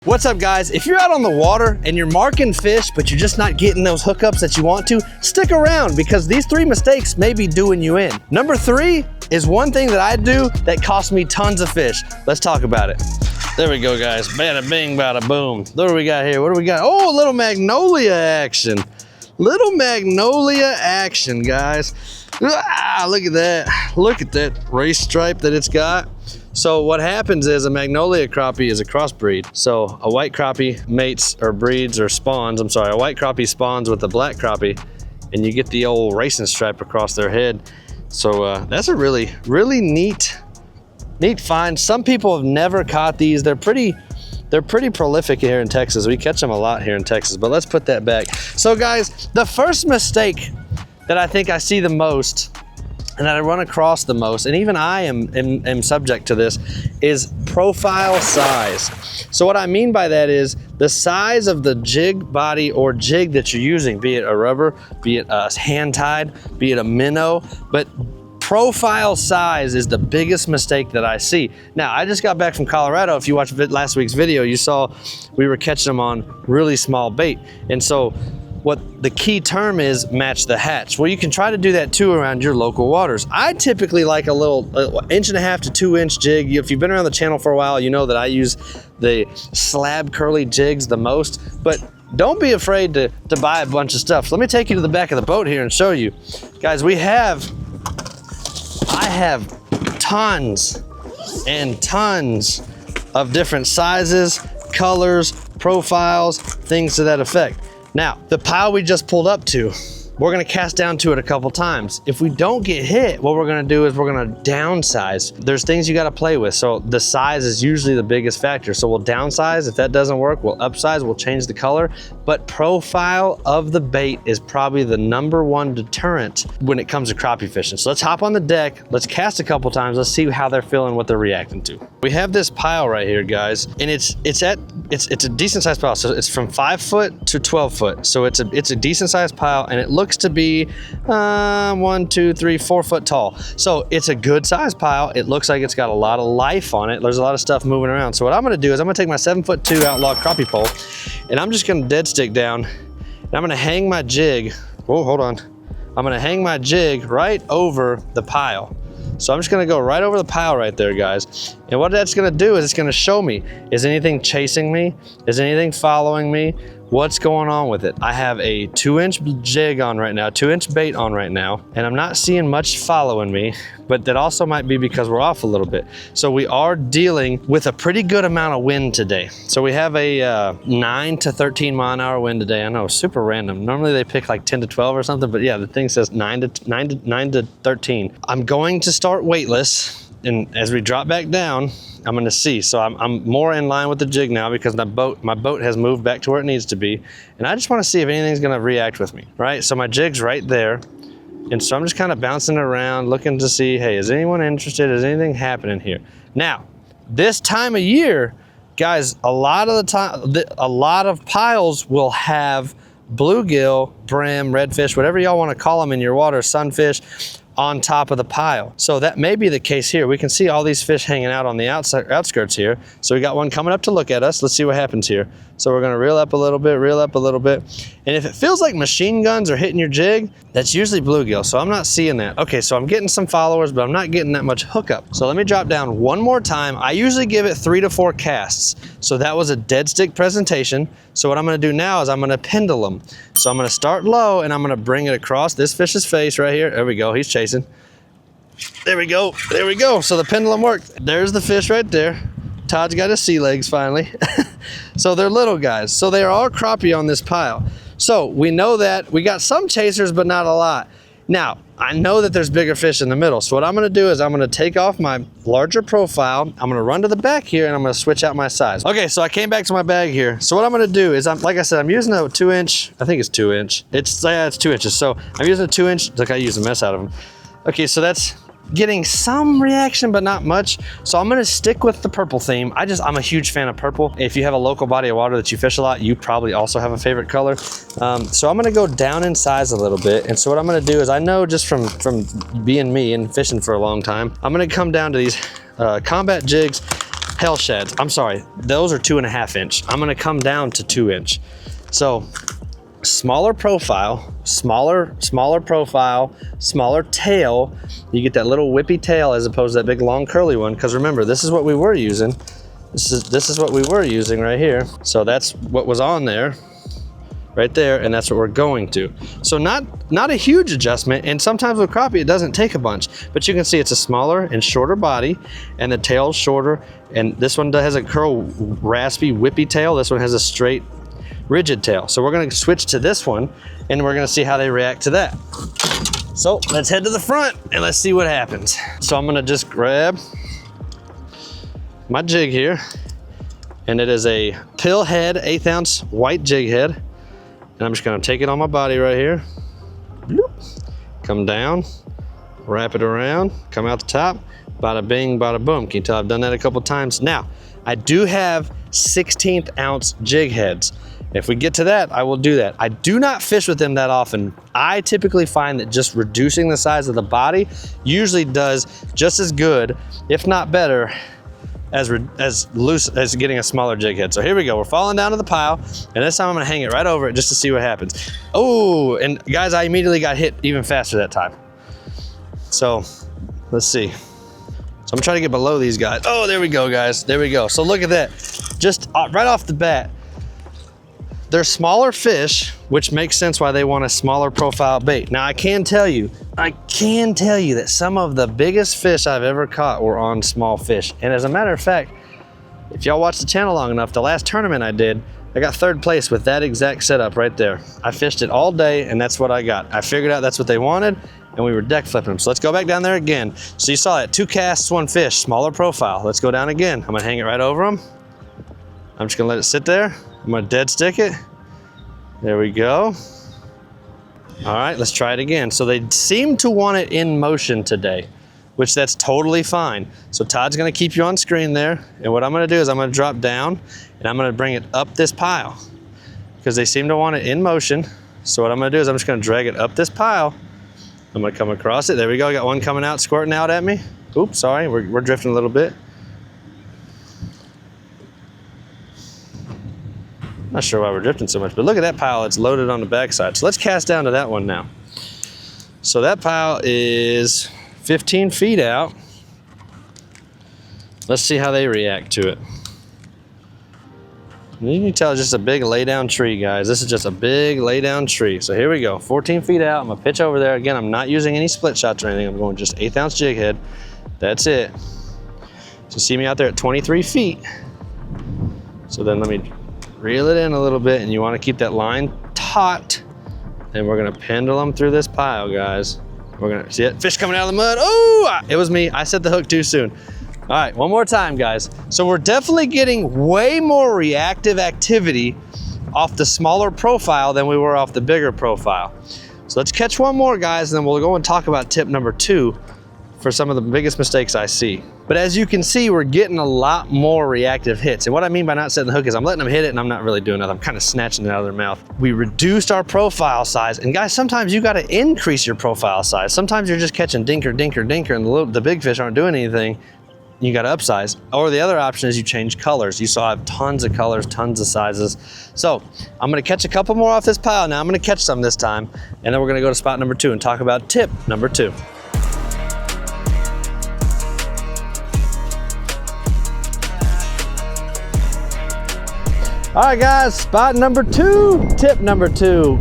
What's up, guys? If you're out on the water and you're marking fish, but you're just not getting those hookups that you want to, stick around because these 3 mistakes may be doing you in. Number 3 is one thing that I do that costs me tons of fish. Let's talk about it. There we go, guys. Bada bing, bada boom. What do we got here? What do we got? Oh, a little magnolia action. Little magnolia action, guys. Ah, look at that. Look at that race stripe that it's got. So what happens is a magnolia crappie is a crossbreed. So a white crappie mates or breeds or spawns, a white crappie spawns with a black crappie and you get the old racing stripe across their head. So that's a really, really neat find. Some people have never caught these. They're pretty prolific here in Texas. We catch them a lot here in Texas, but let's put that back. So guys, the first mistake that I think I see the most and that I run across the most, and even I am subject to this, is profile size. So what I mean by that is the size of the jig body or jig that you're using, be it a rubber, be it a hand tied, be it a minnow, but profile size is the biggest mistake that I see. Now, I just got back from Colorado. If you watched last week's video, you saw we were catching them on really small bait. And so what the key term is, match the hatch. Well, you can try to do that too around your local waters. I typically like a little 1.5 to 2 inch jig. If you've been around the channel for a while, you know that I use the slab curly jigs the most, but don't be afraid to buy a bunch of stuff. So let me take you to the back of the boat here and show you. Guys, I have tons and tons of different sizes, colors, profiles, things to that effect. Now, the pile we just pulled up to, we're gonna cast down to it a couple times. If we don't get hit, what we're gonna do is we're gonna downsize. There's things you gotta play with. So the size is usually the biggest factor. So we'll downsize. If that doesn't work, we'll upsize, we'll change the color. But profile of the bait is probably the #1 deterrent when it comes to crappie fishing. So let's hop on the deck, let's cast a couple times, let's see how they're feeling, what they're reacting to. We have this pile right here, guys, and it's a decent sized pile. So it's from 5 foot to 12 foot. So it's a decent sized pile, and it looks to be 1, 2, 3, 4 foot tall. So it's a good sized pile. It looks like it's got a lot of life on it. There's a lot of stuff moving around. So what I'm gonna do is I'm gonna take my 7'2" Outlaw crappie pole, and I'm just gonna dead stick down, and I'm gonna hang my jig. Whoa, hold on. I'm gonna hang my jig right over the pile. So I'm just gonna go right over the pile right there, guys. And what that's gonna do is it's gonna show me, is anything chasing me? Is anything following me? What's going on with it? I have a 2-inch jig on right now, 2-inch bait on right now, and I'm not seeing much following me, but that also might be because we're off a little bit. So we are dealing with a pretty good amount of wind today. So we have a 9 to 13 mile an hour wind today. I know, super random. Normally they pick like 10 to 12 or something, but yeah, the thing says 9 to 13. I'm going to start weightless, and as we drop back down, I'm gonna see. So I'm more in line with the jig now because my boat has moved back to where it needs to be. And I just wanna see if anything's gonna react with me, right? So my jig's right there. And so I'm just kind of bouncing around, looking to see, hey, is anyone interested? Is anything happening here? Now, this time of year, guys, a lot of the time, a lot of piles will have bluegill, brim, redfish, whatever y'all wanna call them in your water, sunfish, on top of the pile. So that may be the case here. We can see all these fish hanging out on the outskirts here. So we got one coming up to look at us. Let's see what happens here. So we're gonna reel up a little bit, reel up a little bit. And if it feels like machine guns are hitting your jig, that's usually bluegill. So I'm not seeing that. Okay, so I'm getting some followers, but I'm not getting that much hookup. So let me drop down one more time. I usually give it 3 to 4 casts. So that was a dead stick presentation. So what I'm gonna do now is I'm gonna pendulum. So I'm gonna start low and I'm gonna bring it across this fish's face right here. There we go, he's chasing. There we go, there we go. So the pendulum worked. There's the fish right there. Todd's got his sea legs finally. So they're little guys. So they are all crappie on this pile. So we know that we got some chasers, but not a lot. Now, I know that there's bigger fish in the middle. So what I'm gonna do is I'm gonna take off my larger profile. I'm gonna run to the back here and I'm gonna switch out my size. Okay, so I came back to my bag here. So what I'm gonna do is, like I said, I'm using a 2-inch, I think it's 2-inch. It's 2 inches. So I'm using a 2-inch, like I use the mess out of them. Okay, so that's getting some reaction, but not much. So I'm gonna stick with the purple theme. I'm a huge fan of purple. If you have a local body of water that you fish a lot, you probably also have a favorite color. So I'm gonna go down in size a little bit. And so what I'm gonna do is, I know just from being me and fishing for a long time, I'm gonna come down to these combat jigs. hell shads. I'm sorry, those are 2.5 inch. I'm gonna come down to 2 inch. So smaller profile, smaller profile, smaller tail. You get that little whippy tail as opposed to that big long curly one. Because remember, this is what we were using. This is what we were using right here. So that's what was on there, right there, and that's what we're going to. So not a huge adjustment, and sometimes with crappie it doesn't take a bunch, but you can see it's a smaller and shorter body, and the tail's shorter, and this one has a curl, raspy, whippy tail. This one has a straight, rigid tail. So we're gonna switch to this one, and we're gonna see how they react to that. So let's head to the front, and let's see what happens. So I'm gonna just grab my jig here, and it is a pill head, 1/8 ounce white jig head. And I'm just gonna take it on my body right here. Bloop. Come down, wrap it around, come out the top, bada bing, bada boom. Can you tell I've done that a couple times? Now, I do have 1/16 ounce jig heads. If we get to that, I will do that. I do not fish with them that often. I typically find that just reducing the size of the body usually does just as good, if not better, as loose as getting a smaller jig head. So here we go, we're falling down to the pile, and this time I'm gonna hang it right over it just to see what happens. Oh, and guys, I immediately got hit even faster that time. So let's see. So I'm trying to get below these guys. Oh, there we go, guys, there we go. So look at that, just right off the bat, they're smaller fish, which makes sense why they want a smaller profile bait. Now I can tell you that some of the biggest fish I've ever caught were on small fish. And as a matter of fact, if y'all watch the channel long enough, the last tournament I did, I got 3rd place with that exact setup right there. I fished it all day, and that's what I got. I figured out that's what they wanted, and we were deck flipping them. So let's go back down there again. So you saw that, 2 casts, 1 fish, smaller profile. Let's go down again. I'm gonna hang it right over them. I'm just gonna let it sit there. I'm gonna dead stick it. There we go. All right, let's try it again. So they seem to want it in motion today, which that's totally fine. So Todd's gonna keep you on screen there. And what I'm gonna do is I'm gonna drop down and I'm gonna bring it up this pile because they seem to want it in motion. So what I'm gonna do is I'm just gonna drag it up this pile. I'm gonna come across it. There we go, I got one coming out, squirting out at me. Oops, sorry, we're drifting a little bit. Not sure why we're drifting so much, but look at that pile, it's loaded on the backside. So let's cast down to that one now. So that pile is 15 feet out. Let's see how they react to it. And you can tell it's just a big lay down tree, guys. This is just a big lay down tree. So here we go, 14 feet out. I'm gonna pitch over there. Again, I'm not using any split shots or anything. I'm going just 1/8 ounce jig head. That's it. So see me out there at 23 feet. So then let me reel it in a little bit, and you want to keep that line taut, and we're gonna pendulum through this pile, guys. We're gonna see it, fish coming out of the mud. Oh, it was me, I set the hook too soon. All right, one more time, guys. So we're definitely getting way more reactive activity off the smaller profile than we were off the bigger profile. So let's catch one more, guys, and then we'll go and talk about tip number 2 for some of the biggest mistakes I see. But as you can see, we're getting a lot more reactive hits. And what I mean by not setting the hook is I'm letting them hit it and I'm not really doing nothing. I'm kind of snatching it out of their mouth. We reduced our profile size. And guys, sometimes you gotta increase your profile size. Sometimes you're just catching dinker, dinker, dinker, and the big fish aren't doing anything. You gotta upsize. Or the other option is you change colors. You saw I have tons of colors, tons of sizes. So I'm gonna catch a couple more off this pile now. I'm gonna catch some this time. And then we're gonna go to spot number 2 and talk about tip number 2. All right, guys, spot number 2, tip number 2.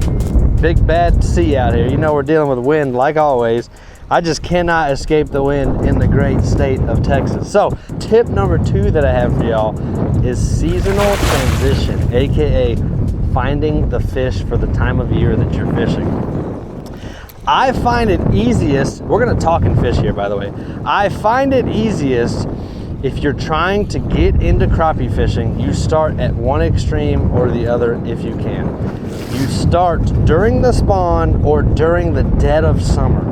Big bad sea out here. You know we're dealing with wind like always. I just cannot escape the wind in the great state of Texas. So tip number 2 that I have for y'all is seasonal transition, AKA finding the fish for the time of year that you're fishing. I find it easiest, we're gonna talk and fish here, by the way. I find it easiest if you're trying to get into crappie fishing, you start at one extreme or the other if you can. You start during the spawn or during the dead of summer.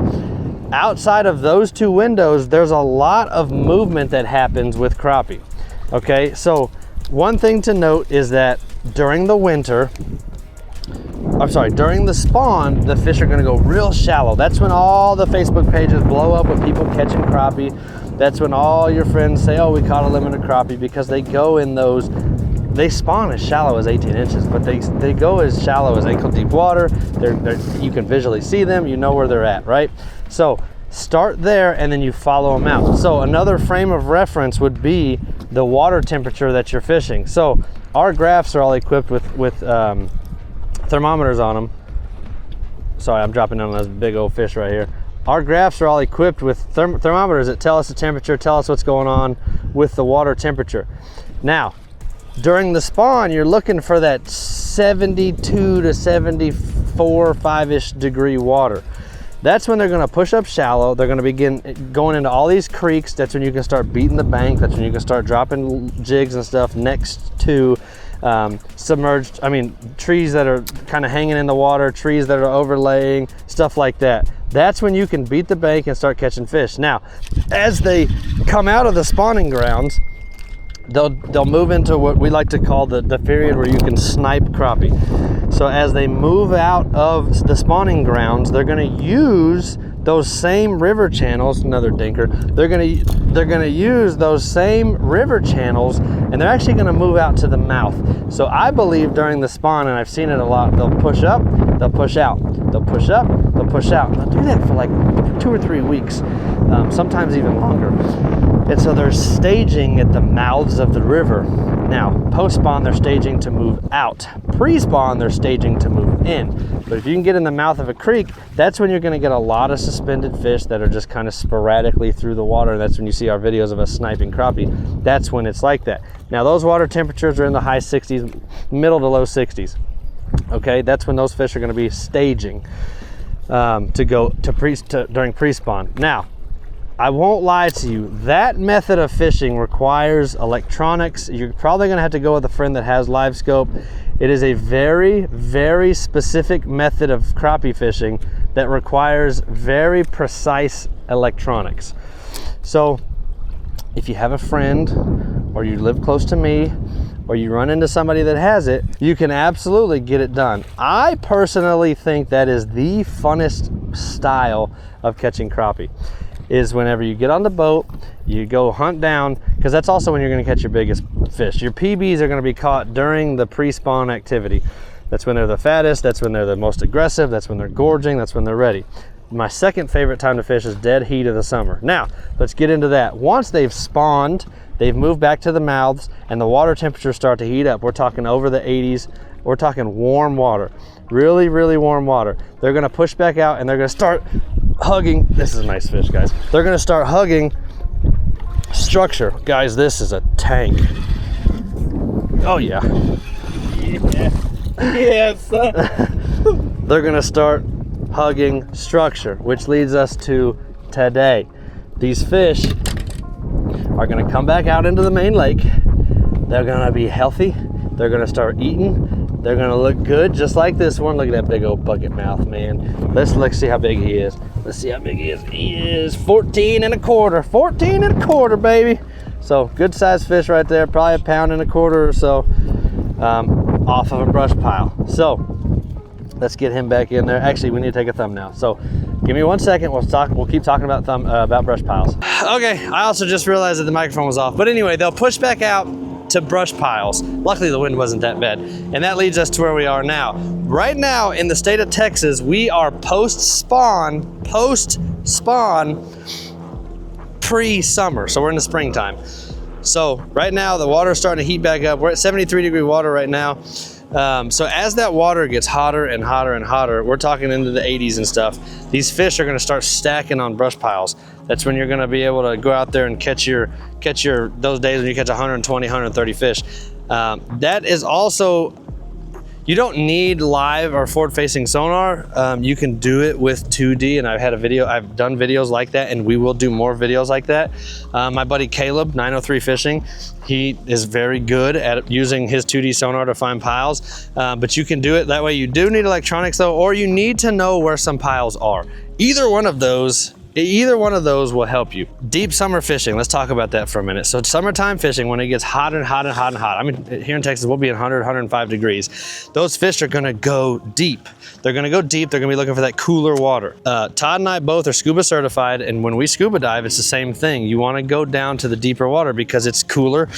Outside of those 2 windows, there's a lot of movement that happens with crappie. Okay, so one thing to note is that during the winter, during the spawn, the fish are gonna go real shallow. That's when all the Facebook pages blow up with people catching crappie. That's when all your friends say, oh, we caught a limited crappie, because they go in those, they spawn as shallow as 18 inches, but they go as shallow as ankle deep water. You can visually see them, you know where they're at, right? So start there and then you follow them out. So another frame of reference would be the water temperature that you're fishing. So our graphs are all equipped with thermometers on them. Sorry, I'm dropping down on this big old fish right here. Our graphs are all equipped with thermometers that tell us the temperature, tell us what's going on with the water temperature. Now, during the spawn, you're looking for that 72 to 74, 5-ish degree water. That's when they're gonna push up shallow. They're gonna begin going into all these creeks. That's when you can start beating the bank. That's when you can start dropping jigs and stuff next to submerged, trees that are kind of hanging in the water, trees that are overlaying, stuff like that. That's when you can beat the bank and start catching fish. Now, as they come out of the spawning grounds, they'll move into what we like to call the period where you can snipe crappie. So as they move out of the spawning grounds, they're gonna use those same river channels, another dinker, they're gonna use those same river channels, and they're actually gonna move out to the mouth. So I believe during the spawn, and I've seen it a lot, they'll push up, they'll push out, they'll push up, they'll push out. They'll do that for like 2 or 3 weeks, sometimes even longer. And so they're staging at the mouths of the river. Now, post-spawn, they're staging to move out. Pre-spawn, they're staging to move in. But if you can get in the mouth of a creek, that's when you're gonna get a lot of suspended fish that are just kind of sporadically through the water. That's when you see our videos of us sniping crappie. That's when it's like that. Now, those water temperatures are in the high 60s, middle to low 60s. Okay, that's when those fish are gonna be staging during pre-spawn. Now, I won't lie to you, that method of fishing requires electronics. You're probably gonna have to go with a friend that has live scope. It is a very, very specific method of crappie fishing that requires very precise electronics. So if you have a friend, or you live close to me, or you run into somebody that has it, you can absolutely get it done. I personally think that is the funnest style of catching crappie, is whenever you get on the boat, you go hunt down, because that's also when you're gonna catch your biggest fish. Your PBs are gonna be caught during the pre-spawn activity. That's when they're the fattest, that's when they're the most aggressive, that's when they're gorging, that's when they're ready. My second favorite time to fish is dead heat of the summer. Now, let's get into that. Once they've spawned, they've moved back to the mouths, and the water temperatures start to heat up. We're talking over the 80s. We're talking warm water, really, really warm water. They're gonna push back out and they're gonna start hugging. This is a nice fish, guys. They're gonna start hugging structure. Guys, this is a tank. Oh yeah. Yeah. Yes. They're gonna start hugging structure, which leads us to today. These fish are gonna come back out into the main lake. They're gonna be healthy. They're gonna start eating. They're gonna look good, just like this one. Look at that big old bucket mouth, man. Let's see how big he is. Let's see how big he is. He is 14 and a quarter. 14 and a quarter, baby. So good sized fish right there, probably 1.25 pounds or so, off of a brush pile. So let's get him back in there. Actually, we need to take a thumbnail. So give me 1 second. We'll keep talking about brush piles. Okay, I also just realized that the microphone was off. But anyway, they'll push back out to brush piles. Luckily, the wind wasn't that bad. And that leads us to where we are now. Right now in the state of Texas, we are post-spawn, pre-summer. So we're in the springtime. So right now the water's starting to heat back up. We're at 73 degree water right now. So as that water gets hotter and hotter and hotter, we're talking into the 80s and stuff, these fish are gonna start stacking on brush piles. That's when you're gonna be able to go out there and catch your those days when you catch 120, 130 fish. That is also, you don't need live or forward-facing sonar. You can do it with 2D, and I've done videos like that, and we will do more videos like that. My buddy Caleb, 903 Fishing, he is very good at using his 2D sonar to find piles, but you can do it that way. You do need electronics though, or you need to know where some piles are. Either one of those Either one of those will help you. Deep summer fishing, let's talk about that for a minute. So summertime fishing, when it gets hot and hot and hot and hot, I mean, here in Texas, we'll be at 100, 105 degrees. Those fish are gonna go deep. They're gonna go deep, they're gonna be looking for that cooler water. Todd and I both are scuba certified, and when we scuba dive, it's the same thing. You wanna go down to the deeper water because it's cooler.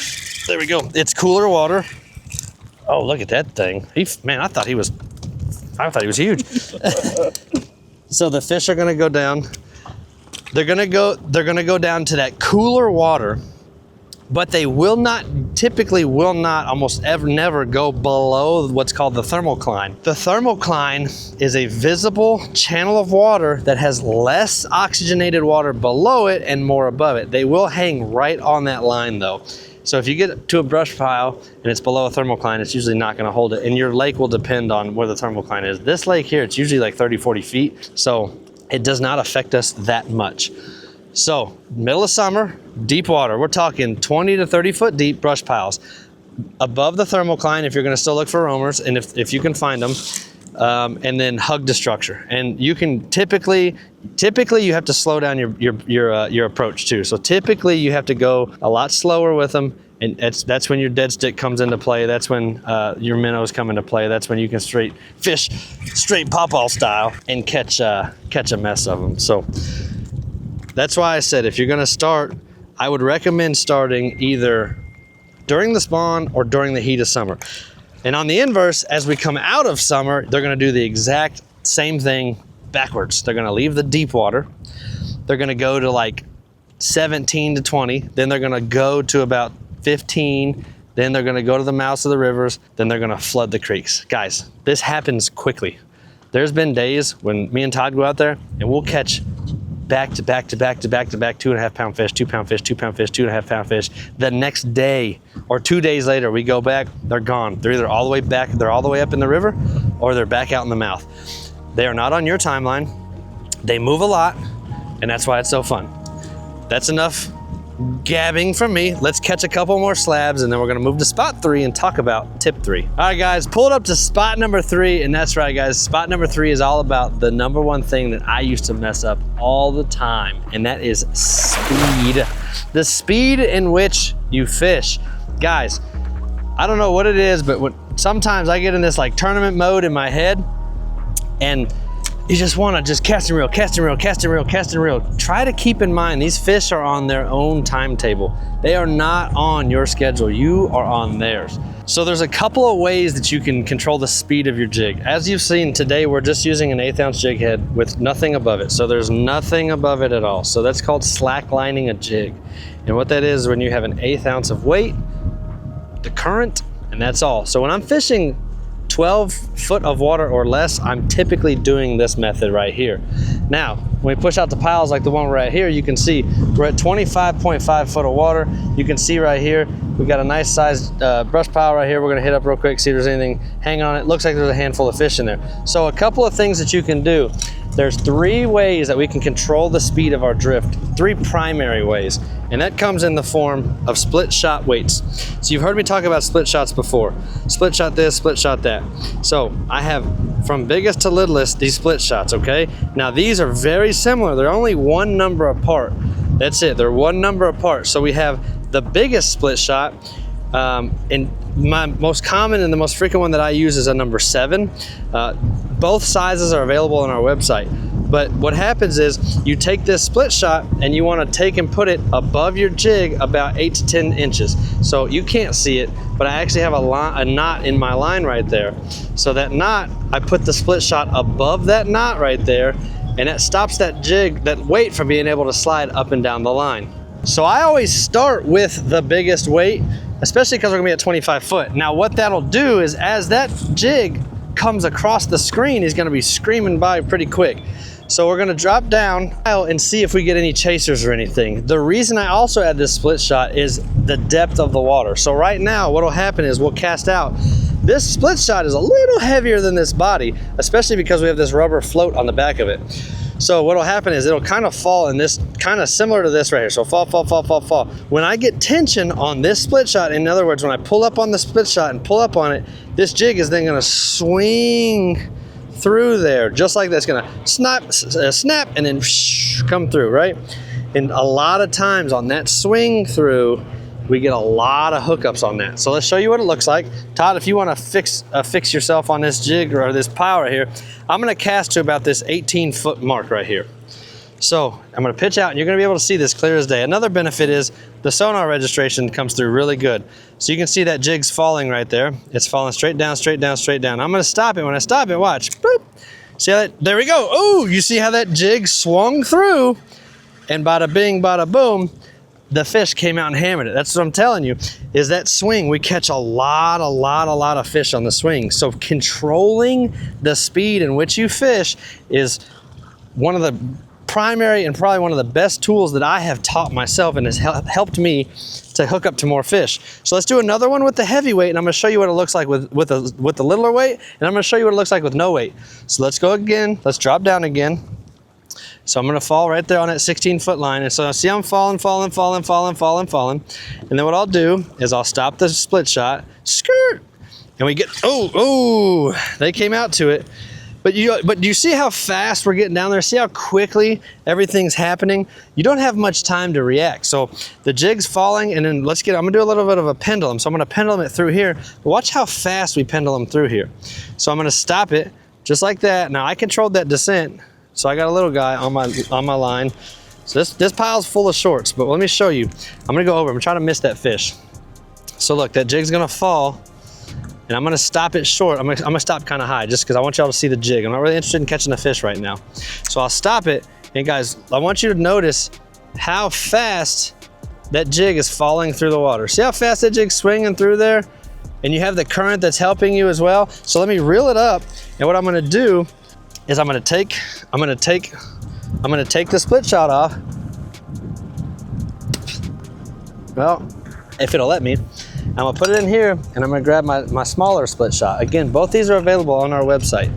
There we go, it's cooler water. Oh, look at that thing. Man, I thought he was huge. So the fish are gonna go down. They're gonna go down to that cooler water, but they typically will not almost ever never go below what's called the thermocline. The thermocline is a visible channel of water that has less oxygenated water below it and more above it. They will hang right on that line though. So if you get to a brush pile and it's below a thermocline, it's usually not gonna hold it, and your lake will depend on where the thermocline is. This lake here, it's usually like 30, 40 feet, so it does not affect us that much. So middle of summer, deep water, we're talking 20 to 30 foot deep brush piles. Above the thermocline, if you're gonna still look for roamers, and if you can find them, and then hug the structure. And you can typically you have to slow down your approach too. So typically you have to go a lot slower with them, and that's when your dead stick comes into play. That's when your minnows come into play. That's when you can fish straight pawpaw style and catch a mess of them. So that's why I said if you're gonna start, I would recommend starting either during the spawn or during the heat of summer. And on the inverse, as we come out of summer, they're gonna do the exact same thing backwards. They're gonna leave the deep water. They're gonna go to like 17 to 20. Then they're gonna go to about 15. Then they're gonna go to the mouths of the rivers. Then they're gonna flood the creeks. Guys, this happens quickly. There's been days when me and Todd go out there and we'll catch back to back to back to back to back 2.5 pound fish, 2 pound fish, 2 pound fish, 2.5 pound fish. The next day or 2 days later, we go back, they're gone. They're either all the way back, they're all the way up in the river, or they're back out in the mouth. They are not on your timeline. They move a lot, and that's why it's so fun. That's enough gabbing from me. Let's catch a couple more slabs, and then we're gonna move to spot 3 and talk about tip 3. All right, guys, pulled up to spot number 3, and that's right, guys. Spot number 3 is all about the number one thing that I used to mess up all the time, and that is speed. The speed in which you fish. Guys, I don't know what it is, but sometimes I get in this like tournament mode in my head, and you just want to just cast and reel, cast and reel, cast and reel, cast and reel. Try to keep in mind, these fish are on their own timetable. They are not on your schedule. You are on theirs. So there's a couple of ways that you can control the speed of your jig. As you've seen today, we're just using an 1/8 ounce jig head with nothing above it. So there's nothing above it at all. So that's called slacklining a jig. And what that is when you have an 1/8 ounce of weight, the current, and that's all. So when I'm fishing 12 foot of water or less, I'm typically doing this method right here. Now, when we push out the piles like the one right here, you can see we're at 25.5 foot of water. You can see right here, we've got a nice sized brush pile right here. We're gonna hit up real quick, see if there's anything hanging on it. Looks like there's a handful of fish in there. So a couple of things that you can do. There's 3 ways that we can control the speed of our drift, 3 primary ways. And that comes in the form of split shot weights. So you've heard me talk about split shots before. Split shot this, split shot that. So I have from biggest to littlest these split shots, okay? Now these are very similar. They're only 1 number apart. That's it, they're 1 number apart. So we have the biggest split shot, and my most common and the most frequent one that I use is a number 7. Both sizes are available on our website. But what happens is you take this split shot and you want to take and put it above your jig about 8 to 10 inches. So you can't see it, but I actually have a knot in my line right there. So that knot, I put the split shot above that knot right there, and that stops that jig, that weight, from being able to slide up and down the line. So I always start with the biggest weight, especially because we're gonna be at 25 foot. Now what that'll do is as that jig comes across the screen, he's gonna be screaming by pretty quick. So we're gonna drop down and see if we get any chasers or anything. The reason I also add this split shot is the depth of the water. So right now, what'll happen is we'll cast out. This split shot is a little heavier than this body, especially because we have this rubber float on the back of it. So what'll happen is it'll kind of fall in this, kind of similar to this right here. So fall, fall, fall, fall, fall. When I get tension on this split shot, in other words, when I pull up on the split shot and pull up on it, this jig is then gonna swing through there, just like that's gonna snap, and then come through, right? And a lot of times on that swing through, we get a lot of hookups on that. So let's show you what it looks like. Todd, if you wanna fix yourself on this jig or this pile right here, I'm gonna cast to about this 18-foot mark right here. So I'm gonna pitch out and you're gonna be able to see this clear as day. Another benefit is the sonar registration comes through really good. So you can see that jig's falling right there. It's falling straight down, straight down, straight down. I'm gonna stop it. When I stop it, watch, boop. See how that, there we go. Oh, you see how that jig swung through, and bada bing, bada boom, the fish came out and hammered it. That's what I'm telling you, is that swing, we catch a lot of fish on the swing. So controlling the speed in which you fish is one of the primary and probably one of the best tools that I have taught myself, and has helped me to hook up to more fish. So let's do another one with the heavy weight, and I'm gonna show you what it looks like with the littler weight, and I'm gonna show you what it looks like with no weight. So let's go again, let's drop down again. So I'm gonna fall right there on that 16-foot line, and so I see I'm falling. And then what I'll do is I'll stop the split shot, skirt, and we get, oh, they came out to it. But you see how fast we're getting down there? See how quickly everything's happening? You don't have much time to react. So the jig's falling, and then I'm gonna do a little bit of a pendulum. So I'm gonna pendulum it through here. But watch how fast we pendulum through here. So I'm gonna stop it just like that. Now I controlled that descent, so I got a little guy on my line. So this pile's full of shorts, but let me show you. I'm gonna go over, I'm trying to miss that fish. So look, that jig's gonna fall, and I'm gonna stop it short. I'm gonna stop kind of high just because I want y'all to see the jig. I'm not really interested in catching a fish right now. So I'll stop it, and guys, I want you to notice how fast that jig is falling through the water. See how fast that jig's swinging through there? And you have the current that's helping you as well. So let me reel it up, and what I'm gonna do is I'm gonna take the split shot off. Well, if it'll let me. I'm gonna put it in here, and I'm gonna grab my smaller split shot. Again, both these are available on our website.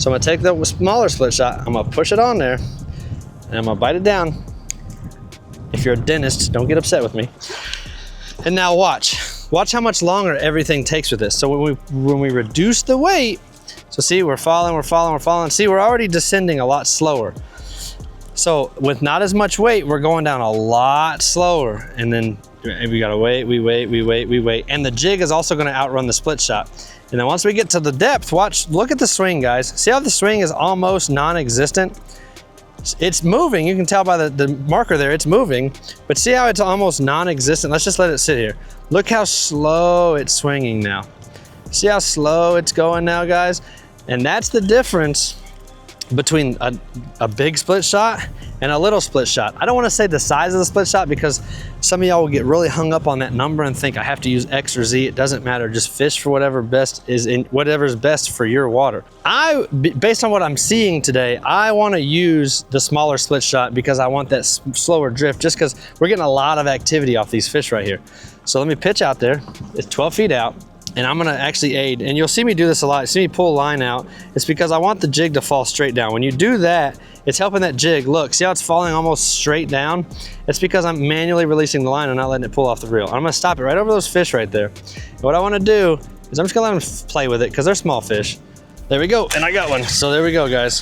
So I'm gonna take the smaller split shot, I'm gonna push it on there, and I'm gonna bite it down. If you're a dentist, don't get upset with me. And now watch how much longer everything takes with this. So when we reduce the weight, so see, we're falling. See, we're already descending a lot slower. So with not as much weight, we're going down a lot slower, and then we gotta wait, we wait. And the jig is also gonna outrun the split shot. And then once we get to the depth, look at the swing, guys. See how the swing is almost non-existent? It's moving, you can tell by the marker there, it's moving, but see how it's almost non-existent? Let's just let it sit here. Look how slow it's swinging now. See how slow it's going now, guys? And that's the difference between a big split shot and a little split shot. I don't want to say the size of the split shot, because some of y'all will get really hung up on that number and think I have to use X or Z. It doesn't matter. Just fish for whatever's best for your water. Based on what I'm seeing today, I want to use the smaller split shot because I want that slower drift, just because we're getting a lot of activity off these fish right here. So let me pitch out there. It's 12 feet out. And I'm gonna actually aid, and you'll see me do this a lot. You see me pull a line out. It's because I want the jig to fall straight down. When you do that, it's helping that jig. Look, see how it's falling almost straight down? It's because I'm manually releasing the line and not letting it pull off the reel. I'm gonna stop it right over those fish right there. And what I wanna do is I'm just gonna let them play with it because they're small fish. There we go, and I got one. So there we go, guys.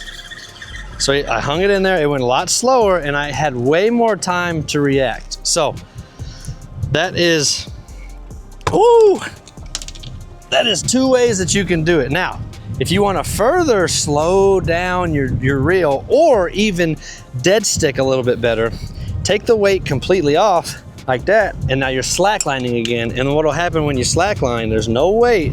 So I hung it in there. It went a lot slower, and I had way more time to react. So that is, ooh. That is two ways that you can do it. Now, if you want to further slow down your reel, or even dead stick a little bit better, take the weight completely off like that, and now you're slacklining again. And what'll happen when you slackline, there's no weight,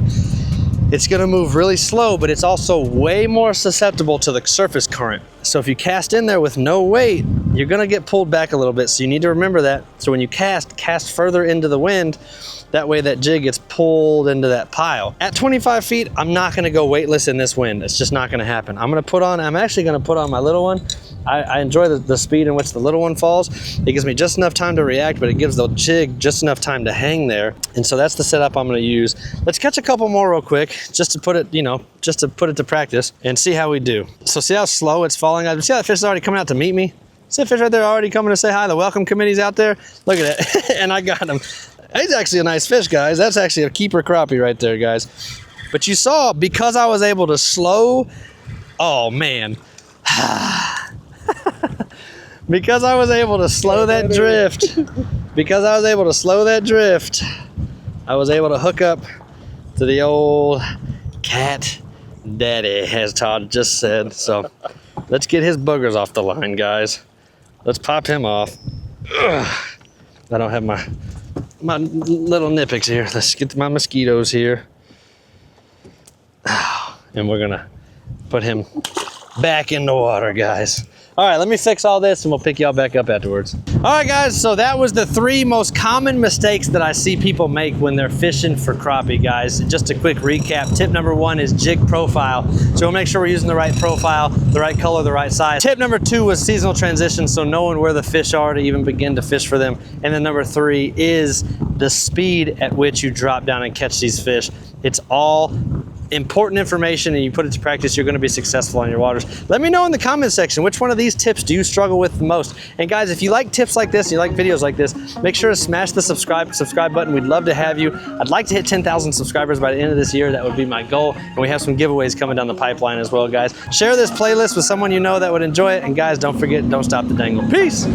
it's gonna move really slow, but it's also way more susceptible to the surface current. So if you cast in there with no weight, you're gonna get pulled back a little bit. So you need to remember that. So when you cast further into the wind, that way that jig gets pulled into that pile. At 25 feet, I'm not gonna go weightless in this wind. It's just not gonna happen. I'm actually gonna put on my little one. I enjoy the speed in which the little one falls. It gives me just enough time to react, but it gives the jig just enough time to hang there. And so that's the setup I'm gonna use. Let's catch a couple more real quick, just to put it, just to put it to practice and see how we do. So see how slow it's falling out? See how that fish is already coming out to meet me? See that fish right there already coming to say hi? The welcome committee's out there. Look at it, and I got him. He's actually a nice fish, guys. That's actually a keeper crappie right there, guys. But you saw, because I was able to slow Oh man. Because I was able to slow that drift. Because I was able to slow that drift, I was able to hook up to the old cat daddy, as Todd just said. So let's get his boogers off the line, guys. Let's pop him off. Ugh. I don't have my little nippies here. Let's get my mosquitoes here. And we're gonna put him back in the water, guys. All right, let me fix all this and we'll pick y'all back up afterwards. All right, guys, so that was the 3 most common mistakes that I see people make when they're fishing for crappie, guys. Just a quick recap. Tip number 1 is jig profile. So we'll make sure we're using the right profile, the right color, the right size. Tip number 2 was seasonal transition, so knowing where the fish are to even begin to fish for them. And then number 3 is the speed at which you drop down and catch these fish. It's all important information, and you put it to practice, you're going to be successful on your waters. Let me know in the comment section, which one of these tips do you struggle with the most? And guys, if you like tips like this, and you like videos like this, make sure to smash the subscribe button. We'd love to have you. I'd like to hit 10,000 subscribers by the end of this year. That would be my goal. And we have some giveaways coming down the pipeline as well, guys. Share this playlist with someone you know that would enjoy it. And guys, don't forget, don't stop the dangle. Peace.